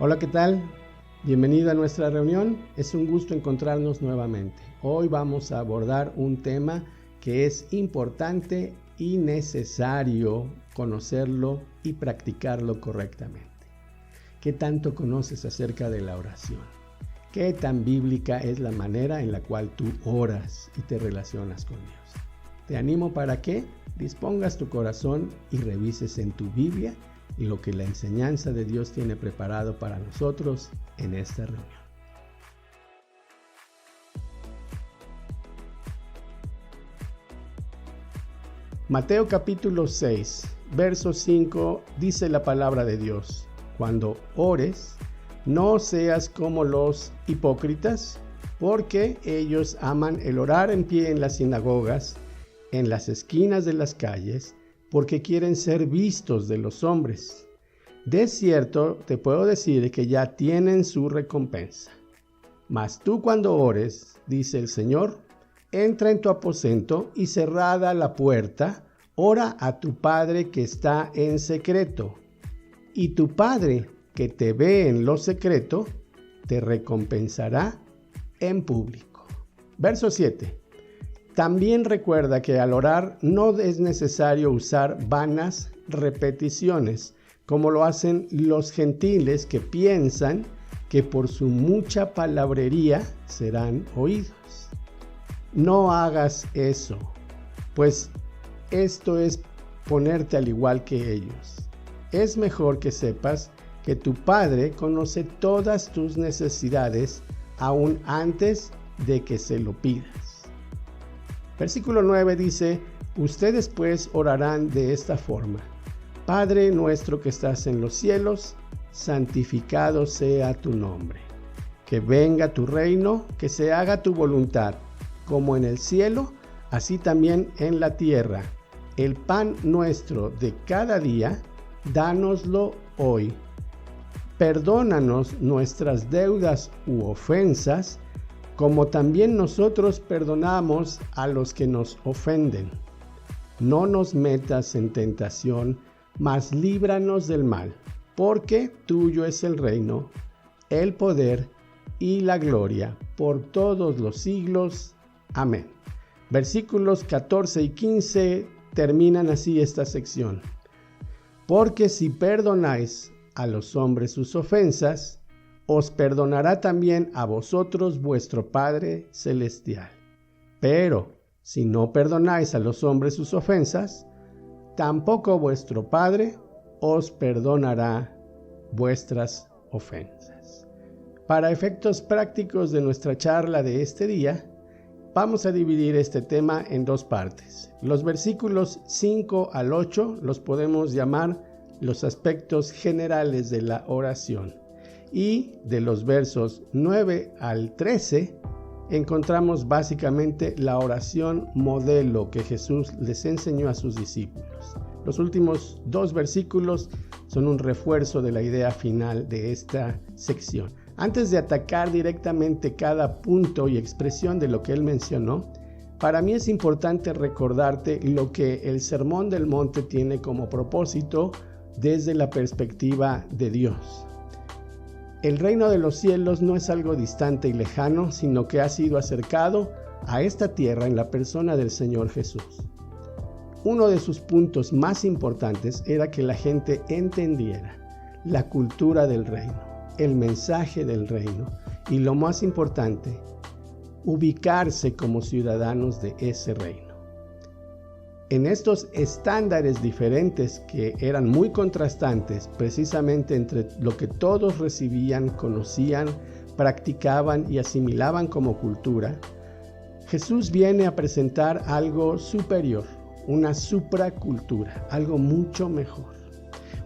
Hola, ¿qué tal? Bienvenido a nuestra reunión. Es un gusto encontrarnos nuevamente. Hoy vamos a abordar un tema que es importante y necesario conocerlo y practicarlo correctamente. ¿Qué tanto conoces acerca de la oración? ¿Qué tan bíblica es la manera en la cual tú oras y te relacionas con Dios? Te animo para que dispongas tu corazón y revises en tu Biblia lo que la enseñanza de Dios tiene preparado para nosotros en esta reunión. Mateo capítulo 6, verso 5, dice la palabra de Dios: cuando ores, no seas como los hipócritas, porque ellos aman el orar en pie en las sinagogas, en las esquinas de las calles, porque quieren ser vistos de los hombres. De cierto, te puedo decir que ya tienen su recompensa. Mas tú cuando ores, dice el Señor, entra en tu aposento y cerrada la puerta, ora a tu Padre que está en secreto. Y tu Padre que te ve en lo secreto, te recompensará en público. Verso 7. También recuerda que al orar no es necesario usar vanas repeticiones, como lo hacen los gentiles que piensan que por su mucha palabrería serán oídos. No hagas eso, pues esto es ponerte al igual que ellos. Es mejor que sepas que tu Padre conoce todas tus necesidades aún antes de que se lo pidas. Versículo 9 dice: ustedes pues orarán de esta forma: Padre nuestro que estás en los cielos, santificado sea tu nombre. Que venga tu reino, que se haga tu voluntad, como en el cielo, así también en la tierra. El pan nuestro de cada día, dánoslo hoy. Perdónanos nuestras deudas u ofensas, como también nosotros perdonamos a los que nos ofenden. No nos metas en tentación, mas líbranos del mal, porque tuyo es el reino, el poder y la gloria por todos los siglos. Amén. Versículos 14 y 15 terminan así esta sección. Porque si perdonáis a los hombres sus ofensas, os perdonará también a vosotros vuestro Padre Celestial. Pero si no perdonáis a los hombres sus ofensas, tampoco vuestro Padre os perdonará vuestras ofensas. Para efectos prácticos de nuestra charla de este día, vamos a dividir este tema en dos partes. Los versículos 5 al 8 los podemos llamar los aspectos generales de la oración. Y de los versos 9 al 13 encontramos básicamente la oración modelo que Jesús les enseñó a sus discípulos. Los últimos dos versículos son un refuerzo de la idea final de esta sección. Antes de atacar directamente cada punto y expresión de lo que él mencionó, para mí es importante recordarte lo que el Sermón del Monte tiene como propósito desde la perspectiva de Dios. El reino de los cielos no es algo distante y lejano, sino que ha sido acercado a esta tierra en la persona del Señor Jesús. Uno de sus puntos más importantes era que la gente entendiera la cultura del reino, el mensaje del reino y, lo más importante, ubicarse como ciudadanos de ese reino. En estos estándares diferentes que eran muy contrastantes precisamente entre lo que todos recibían, conocían, practicaban y asimilaban como cultura, Jesús viene a presentar algo superior, una supracultura, algo mucho mejor.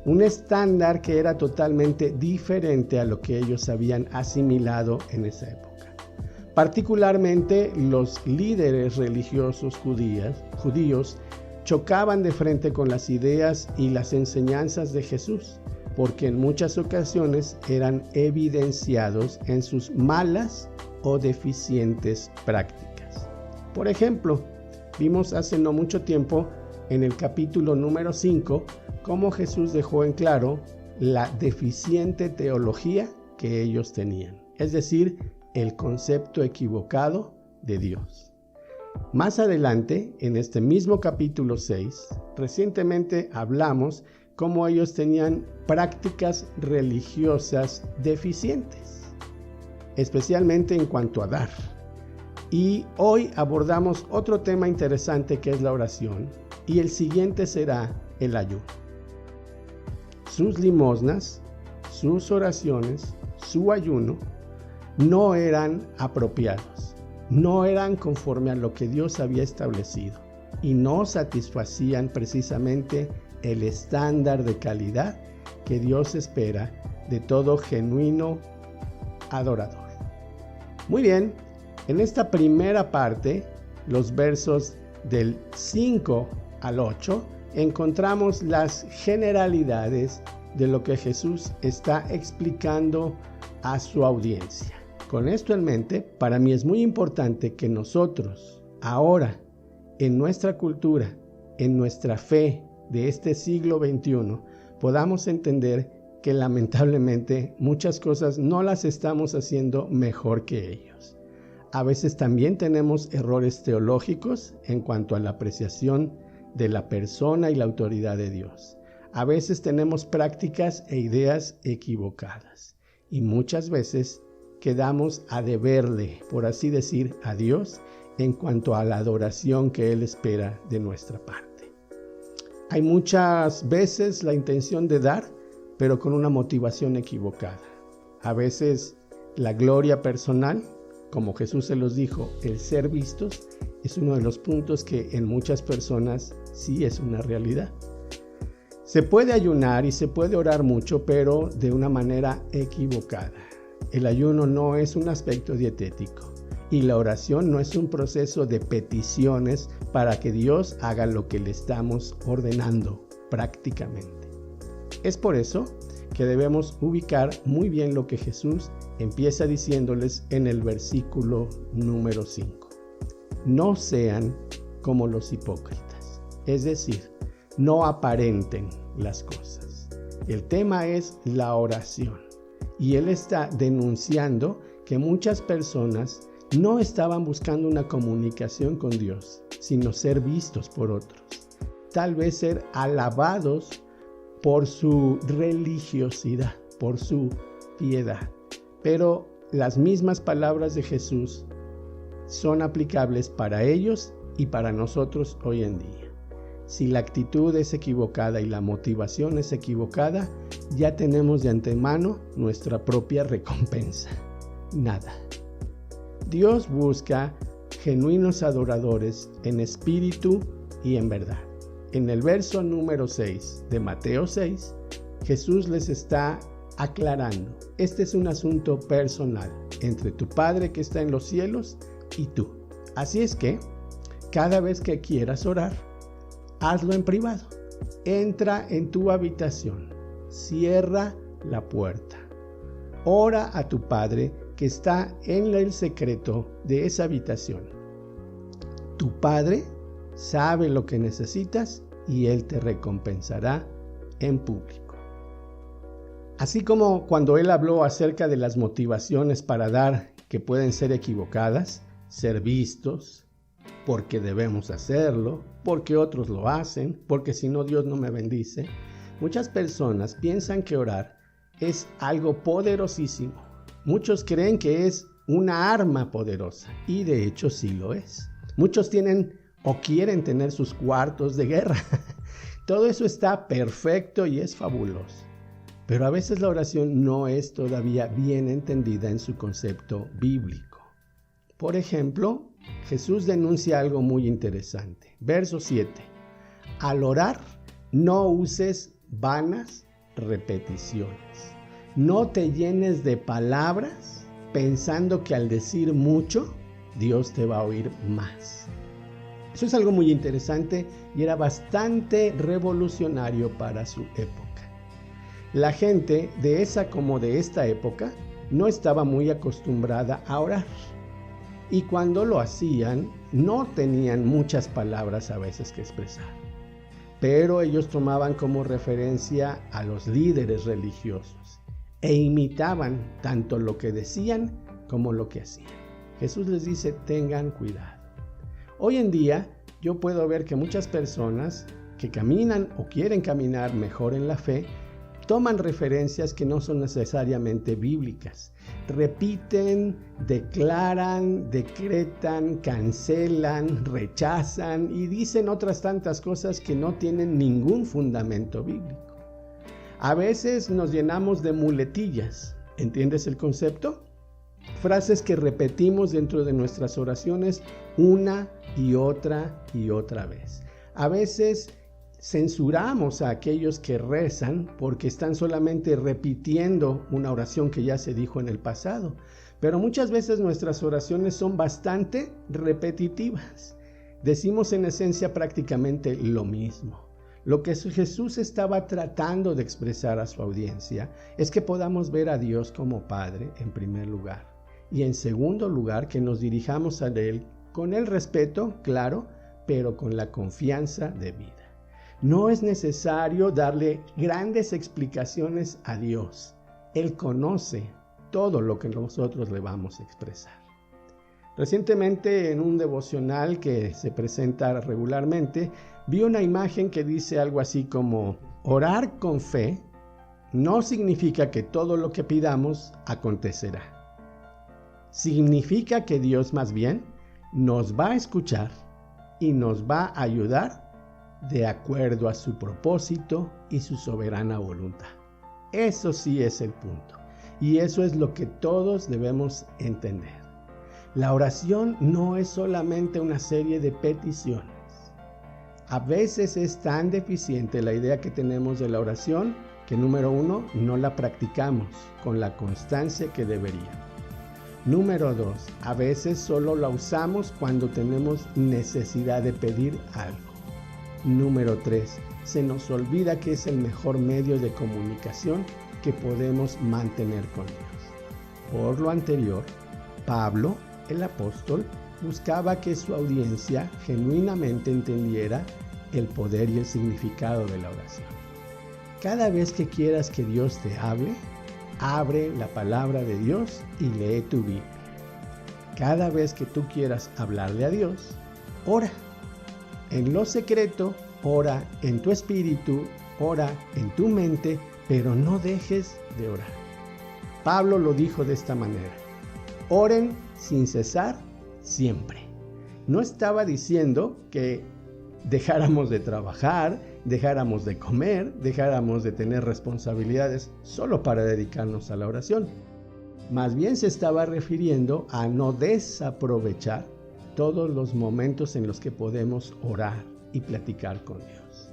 Un estándar que era totalmente diferente a lo que ellos habían asimilado en esa época. Particularmente los líderes religiosos judíos chocaban de frente con las ideas y las enseñanzas de Jesús, porque en muchas ocasiones eran evidenciados en sus malas o deficientes prácticas. Por ejemplo, vimos hace no mucho tiempo en el capítulo número 5 cómo Jesús dejó en claro la deficiente teología que ellos tenían, es decir, el concepto equivocado de Dios. Más adelante, en este mismo capítulo 6, recientemente hablamos cómo ellos tenían prácticas religiosas deficientes, especialmente en cuanto a dar. Y hoy abordamos otro tema interesante que es la oración, y el siguiente será el ayuno. Sus limosnas, sus oraciones, su ayuno no eran apropiados, no eran conforme a lo que Dios había establecido y no satisfacían precisamente el estándar de calidad que Dios espera de todo genuino adorador. Muy bien, en esta primera parte, los versos del 5 al 8, encontramos las generalidades de lo que Jesús está explicando a su audiencia. Con esto en mente, para mí es muy importante que nosotros, ahora, en nuestra cultura, en nuestra fe de este siglo XXI, podamos entender que lamentablemente muchas cosas no las estamos haciendo mejor que ellos. A veces también tenemos errores teológicos en cuanto a la apreciación de la persona y la autoridad de Dios. A veces tenemos prácticas e ideas equivocadas y muchas veces quedamos a deberle, por así decir, a Dios en cuanto a la adoración que Él espera de nuestra parte. Hay muchas veces la intención de dar, pero con una motivación equivocada. A veces la gloria personal, como Jesús se los dijo, el ser vistos, es uno de los puntos que en muchas personas sí es una realidad. Se puede ayunar y se puede orar mucho, pero de una manera equivocada. El ayuno no es un aspecto dietético y la oración no es un proceso de peticiones para que Dios haga lo que le estamos ordenando prácticamente. Es por eso que debemos ubicar muy bien lo que Jesús empieza diciéndoles en el versículo número 5. No sean como los hipócritas, es decir, no aparenten las cosas. El tema es la oración y Él está denunciando que muchas personas no estaban buscando una comunicación con Dios, sino ser vistos por otros, tal vez ser alabados por su religiosidad, por su piedad. Pero las mismas palabras de Jesús son aplicables para ellos y para nosotros hoy en día. Si la actitud es equivocada y la motivación es equivocada, ya tenemos de antemano nuestra propia recompensa. Nada. Dios busca genuinos adoradores en espíritu y en verdad. En el verso número 6 de Mateo 6, Jesús les está aclarando. Este es un asunto personal entre tu Padre que está en los cielos y tú. Así es que, cada vez que quieras orar, hazlo en privado. Entra en tu habitación, cierra la puerta. Ora a tu Padre que está en el secreto de esa habitación. Tu Padre sabe lo que necesitas y Él te recompensará en público. Así como cuando Él habló acerca de las motivaciones para dar que pueden ser equivocadas, ser vistos, porque debemos hacerlo, porque otros lo hacen, porque si no Dios no me bendice. Muchas personas piensan que orar es algo poderosísimo. Muchos creen que es una arma poderosa y de hecho sí lo es. Muchos tienen o quieren tener sus cuartos de guerra. Todo eso está perfecto y es fabuloso. Pero a veces la oración no es todavía bien entendida en su concepto bíblico. Por ejemplo, Jesús denuncia algo muy interesante. Verso 7. Al orar, no uses vanas repeticiones. No te llenes de palabras pensando que al decir mucho, Dios te va a oír más. Eso es algo muy interesante y era bastante revolucionario para su época. La gente de esa como de esta época no estaba muy acostumbrada a orar. Y cuando lo hacían, no tenían muchas palabras a veces que expresar. pero ellos tomaban como referencia a los líderes religiosos e imitaban tanto lo que decían como lo que hacían. Jesús les dice, tengan cuidado. Hoy en día yo puedo ver que muchas personas que caminan o quieren caminar mejor en la fe, toman referencias que no son necesariamente bíblicas. Repiten, declaran, decretan, cancelan, rechazan y dicen otras tantas cosas que no tienen ningún fundamento bíblico. A veces nos llenamos de muletillas. ¿Entiendes el concepto? Frases que repetimos dentro de nuestras oraciones una y otra vez. A veces censuramos a aquellos que rezan porque están solamente repitiendo una oración que ya se dijo en el pasado. Pero muchas veces nuestras oraciones son bastante repetitivas. Decimos en esencia prácticamente lo mismo. Lo que Jesús estaba tratando de expresar a su audiencia es que podamos ver a Dios como Padre en primer lugar. Y en segundo lugar, que nos dirijamos a Él con el respeto, claro, pero con la confianza debida. No es necesario darle grandes explicaciones a Dios. Él conoce todo lo que nosotros le vamos a expresar. Recientemente en un devocional que se presenta regularmente, vi una imagen que dice algo así como: orar con fe no significa que todo lo que pidamos acontecerá. Significa que Dios más bien nos va a escuchar y nos va a ayudar de acuerdo a su propósito y su soberana voluntad. Eso sí es el punto. Y eso es lo que todos debemos entender. La oración no es solamente una serie de peticiones. A veces es tan deficiente la idea que tenemos de la oración que, número uno, no la practicamos con la constancia que deberíamos. Número dos, a veces solo la usamos cuando tenemos necesidad de pedir algo. Número 3, se nos olvida que es el mejor medio de comunicación que podemos mantener con Dios. Por lo anterior, Pablo, el apóstol, buscaba que su audiencia genuinamente entendiera el poder y el significado de la oración. Cada vez que quieras que Dios te hable, abre la palabra de Dios y lee tu Biblia. Cada vez que tú quieras hablarle a Dios, ora. En lo secreto, ora en tu espíritu, ora en tu mente, pero no dejes de orar. Pablo lo dijo de esta manera: oren sin cesar siempre. No estaba diciendo que dejáramos de trabajar, dejáramos de comer, dejáramos de tener responsabilidades solo para dedicarnos a la oración. Más bien se estaba refiriendo a no desaprovechar todos los momentos en los que podemos orar y platicar con Dios.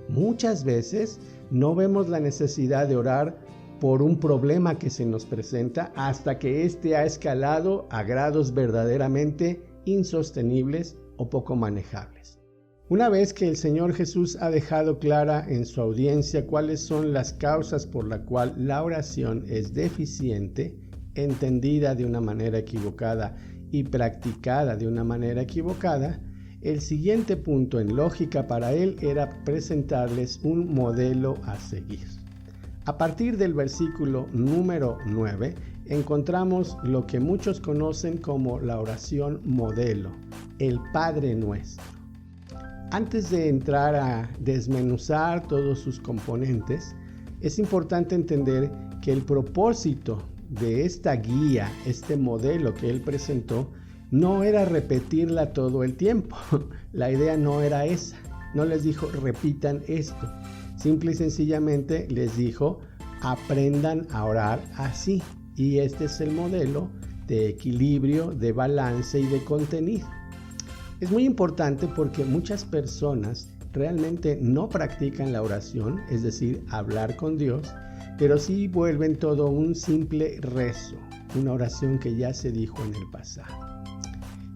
Muchas veces no vemos la necesidad de orar por un problema que se nos presenta hasta que éste ha escalado a grados verdaderamente insostenibles o poco manejables. Una vez que el Señor Jesús ha dejado clara en su audiencia cuáles son las causas por las cuales la oración es deficiente, entendida de una manera equivocada y practicada de una manera equivocada, el siguiente punto en lógica para él era presentarles un modelo a seguir. A partir del versículo número 9 encontramos lo que muchos conocen como la oración modelo, el Padre Nuestro. Antes de entrar a desmenuzar todos sus componentes, es importante entender que el propósito de esta guía, este modelo que él presentó, no era repetirla todo el tiempo. La idea no era esa. No les dijo repitan esto. Simple y sencillamente les dijo aprendan a orar así. Y este es el modelo de equilibrio, de balance y de contenido. Es muy importante porque muchas personas realmente no practican la oración, es decir, hablar con Dios, pero sí vuelven todo un simple rezo, una oración que ya se dijo en el pasado.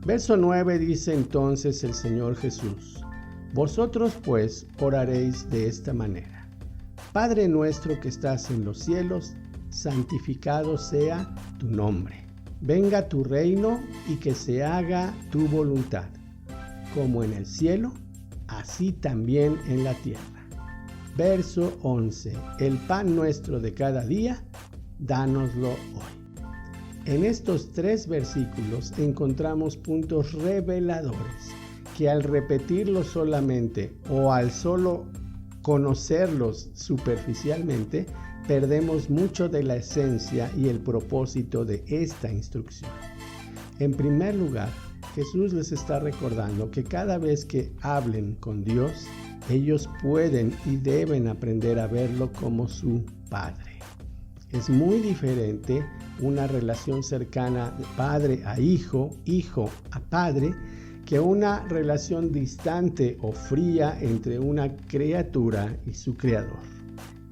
Verso 9 dice entonces el Señor Jesús: vosotros pues oraréis de esta manera: Padre nuestro que estás en los cielos, santificado sea tu nombre. Venga tu reino y que se haga tu voluntad, como en el cielo, así también en la tierra. Verso 11. El pan nuestro de cada día, dánoslo hoy. En estos 3 versículos encontramos puntos reveladores que al repetirlos solamente o al solo conocerlos superficialmente, perdemos mucho de la esencia y el propósito de esta instrucción. En primer lugar, Jesús les está recordando que cada vez que hablen con Dios, ellos pueden y deben aprender a verlo como su Padre. Es muy diferente una relación cercana de padre a hijo, hijo a padre, que una relación distante o fría entre una criatura y su creador,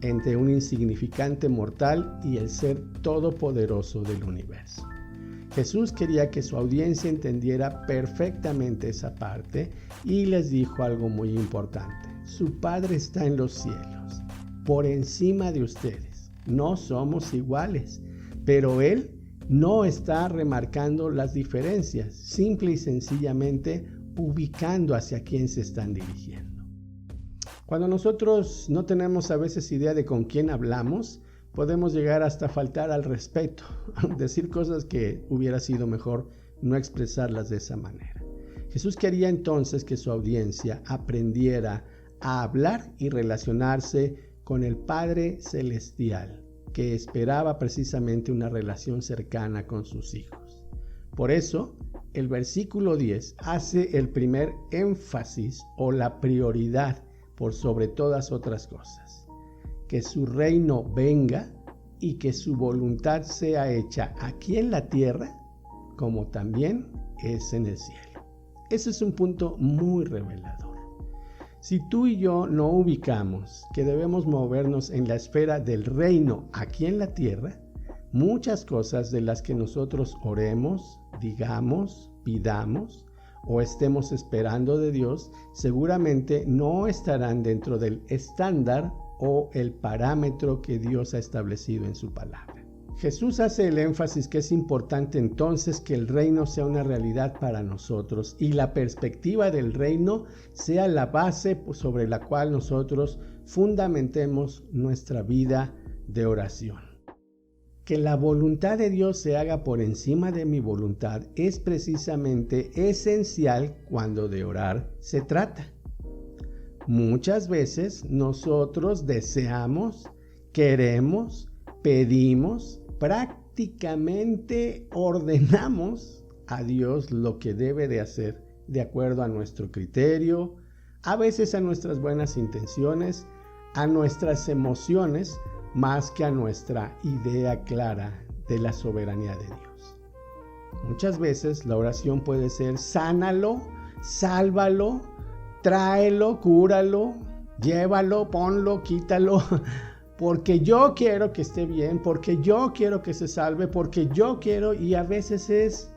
entre un insignificante mortal y el ser todopoderoso del universo. Jesús quería que su audiencia entendiera perfectamente esa parte y les dijo algo muy importante. Su Padre está en los cielos, por encima de ustedes. No somos iguales, pero Él no está remarcando las diferencias, simple y sencillamente ubicando hacia quién se están dirigiendo. Cuando nosotros no tenemos a veces idea de con quién hablamos, podemos llegar hasta faltar al respeto, decir cosas que hubiera sido mejor no expresarlas de esa manera. Jesús quería entonces que su audiencia aprendiera a hablar y relacionarse con el Padre Celestial, que esperaba precisamente una relación cercana con sus hijos. Por eso, el versículo 10 hace el primer énfasis o la prioridad por sobre todas otras cosas. Que su reino venga y que su voluntad sea hecha aquí en la tierra como también es en el cielo. Ese es un punto muy revelador. Si tú y yo no ubicamos que debemos movernos en la esfera del reino aquí en la tierra, muchas cosas de las que nosotros oremos, digamos, pidamos o estemos esperando de Dios, seguramente no estarán dentro del estándar o el parámetro que Dios ha establecido en su palabra. Jesús hace el énfasis que es importante entonces que el reino sea una realidad para nosotros y la perspectiva del reino sea la base sobre la cual nosotros fundamentemos nuestra vida de oración. Que la voluntad de Dios se haga por encima de mi voluntad es precisamente esencial cuando de orar se trata. Muchas veces nosotros deseamos, queremos, pedimos, prácticamente ordenamos a Dios lo que debe de hacer de acuerdo a nuestro criterio, a veces a nuestras buenas intenciones, a nuestras emociones, más que a nuestra idea clara de la soberanía de Dios. Muchas veces la oración puede ser: sánalo, sálvalo, tráelo, cúralo, llévalo, ponlo, quítalo, porque yo quiero que esté bien, porque yo quiero que se salve, porque yo quiero, y a veces es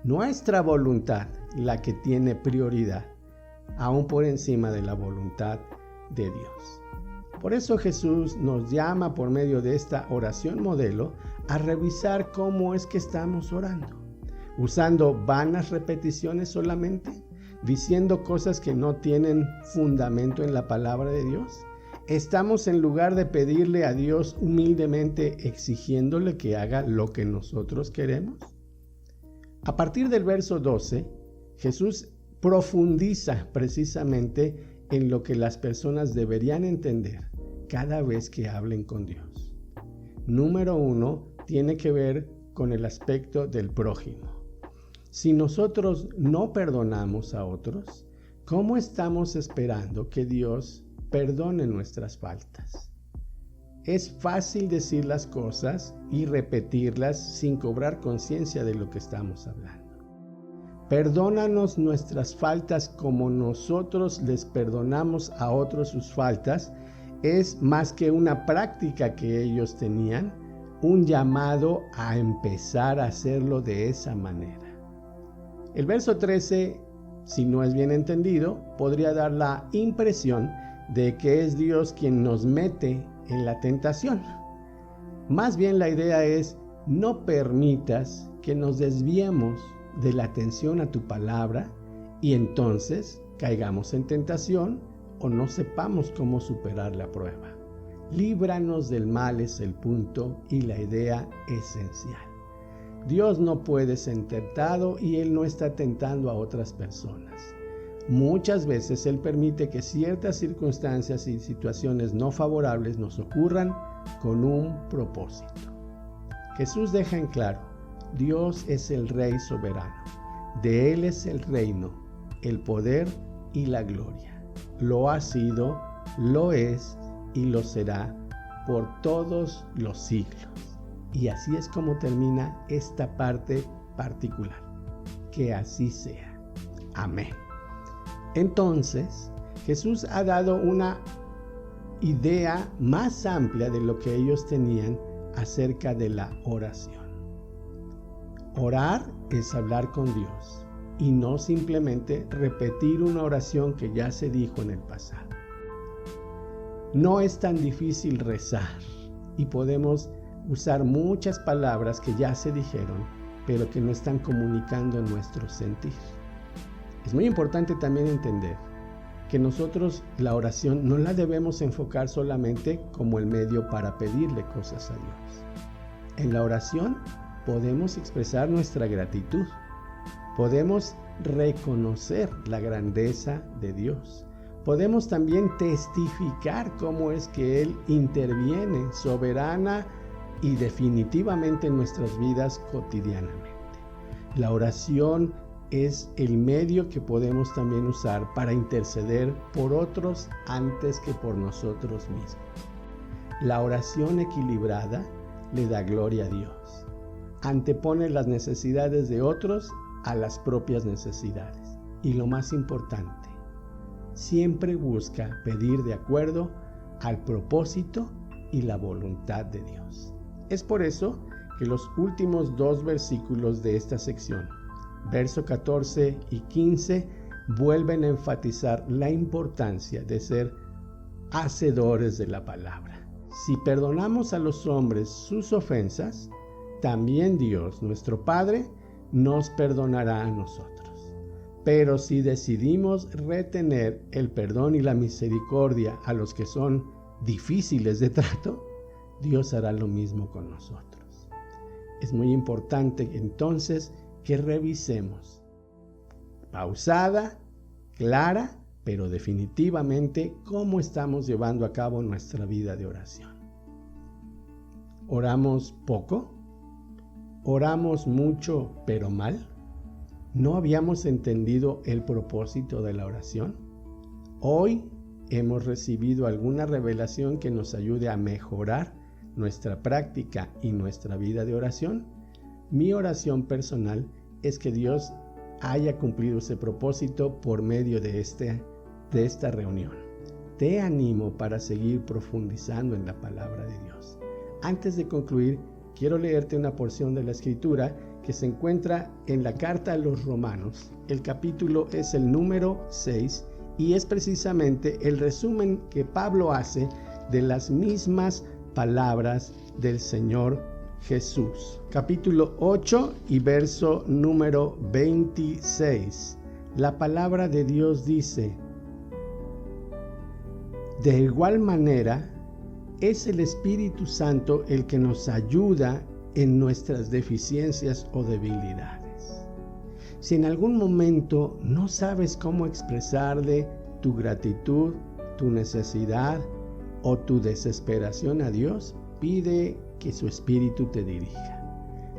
nuestra voluntad la que tiene prioridad, aún por encima de la voluntad de Dios. Por eso Jesús nos llama por medio de esta oración modelo a revisar cómo es que estamos orando, usando vanas repeticiones solamente, diciendo cosas que no tienen fundamento en la palabra de Dios. ¿Estamos, en lugar de pedirle a Dios humildemente, exigiéndole que haga lo que nosotros queremos? A partir del verso 12, Jesús profundiza precisamente en lo que las personas deberían entender cada vez que hablen con Dios. Número 1, tiene que ver con el aspecto del prójimo. Si nosotros no perdonamos a otros, ¿cómo estamos esperando que Dios perdone nuestras faltas? Es fácil decir las cosas y repetirlas sin cobrar conciencia de lo que estamos hablando. Perdónanos nuestras faltas como nosotros les perdonamos a otros sus faltas, es más que una práctica que ellos tenían, un llamado a empezar a hacerlo de esa manera. El verso 13, si no es bien entendido, podría dar la impresión de que es Dios quien nos mete en la tentación. Más bien la idea es: no permitas que nos desviemos de la atención a tu palabra y entonces caigamos en tentación o no sepamos cómo superar la prueba. Líbranos del mal es el punto y la idea esencial. Dios no puede ser tentado y Él no está tentando a otras personas. Muchas veces Él permite que ciertas circunstancias y situaciones no favorables nos ocurran con un propósito. Jesús deja en claro, Dios es el Rey soberano. De Él es el reino, el poder y la gloria. Lo ha sido, lo es y lo será por todos los siglos. Y así es como termina esta parte particular. Que así sea. Amén. Entonces, Jesús ha dado una idea más amplia de lo que ellos tenían acerca de la oración. Orar es hablar con Dios y no simplemente repetir una oración que ya se dijo en el pasado. No es tan difícil rezar y podemos usar muchas palabras que ya se dijeron, pero que no están comunicando nuestro sentir. Es muy importante también entender que nosotros la oración no la debemos enfocar solamente como el medio para pedirle cosas a Dios. En la oración podemos expresar nuestra gratitud, podemos reconocer la grandeza de Dios, podemos también testificar cómo es que Él interviene soberana y definitivamente en nuestras vidas cotidianamente. La oración es el medio que podemos también usar para interceder por otros antes que por nosotros mismos. La oración equilibrada le da gloria a Dios. Antepone las necesidades de otros a las propias necesidades. Y lo más importante, siempre busca pedir de acuerdo al propósito y la voluntad de Dios. Es por eso que los últimos 2 versículos de esta sección, verso 14 y 15, vuelven a enfatizar la importancia de ser hacedores de la palabra. Si perdonamos a los hombres sus ofensas, también Dios, nuestro Padre, nos perdonará a nosotros. Pero si decidimos retener el perdón y la misericordia a los que son difíciles de trato, Dios hará lo mismo con nosotros. Es muy importante entonces que revisemos, pausada, clara, pero definitivamente, cómo estamos llevando a cabo nuestra vida de oración. ¿Oramos poco? ¿Oramos mucho pero mal? ¿No habíamos entendido el propósito de la oración? Hoy hemos recibido alguna revelación que nos ayude a mejorar nuestra práctica y nuestra vida de oración. Mi oración personal es que Dios haya cumplido ese propósito por medio de esta reunión. Te animo para seguir profundizando en la palabra de Dios. Antes de concluir, quiero leerte una porción de la Escritura que se encuentra en la carta a los Romanos. El capítulo es el número 6 y es precisamente el resumen que Pablo hace de las mismas palabras del Señor Jesús. Capítulo 8 y verso número 26. La palabra de Dios dice: de igual manera, es el Espíritu Santo el que nos ayuda en nuestras deficiencias o debilidades. Si en algún momento no sabes cómo expresarle tu gratitud, tu necesidad o tu desesperación a Dios, pide que su Espíritu te dirija.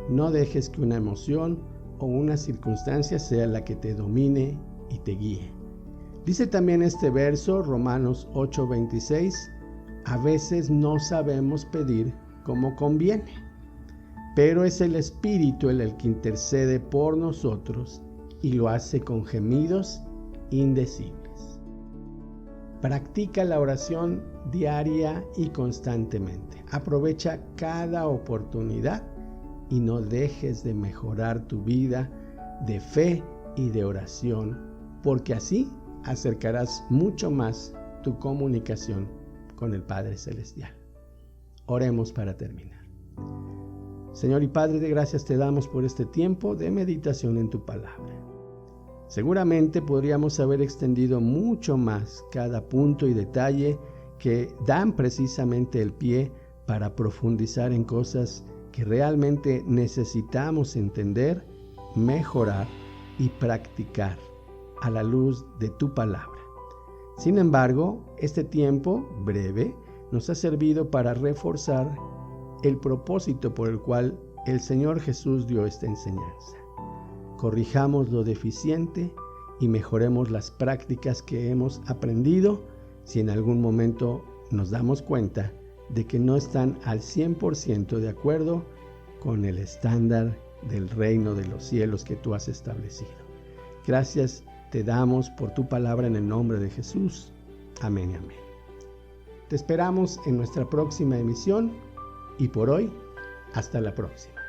No dejes que una emoción o una circunstancia sea la que te domine y te guíe. Dice también este verso, Romanos 8:26, a veces no sabemos pedir como conviene, pero es el Espíritu el que intercede por nosotros y lo hace con gemidos indecibles. Practica la oración diaria y constantemente. Aprovecha cada oportunidad y no dejes de mejorar tu vida de fe y de oración, porque así acercarás mucho más tu comunicación con el Padre Celestial. Oremos para terminar. Señor y Padre de gracias, te damos por este tiempo de meditación en tu palabra. Seguramente podríamos haber extendido mucho más cada punto y detalle que dan precisamente el pie para profundizar en cosas que realmente necesitamos entender, mejorar y practicar a la luz de tu palabra. Sin embargo, este tiempo breve nos ha servido para reforzar el propósito por el cual el Señor Jesús dio esta enseñanza. Corrijamos lo deficiente y mejoremos las prácticas que hemos aprendido si en algún momento nos damos cuenta de que no están al 100% de acuerdo con el estándar del reino de los cielos que tú has establecido. Gracias te damos por tu palabra en el nombre de Jesús. Amén y amén. Te esperamos en nuestra próxima emisión y por hoy, hasta la próxima.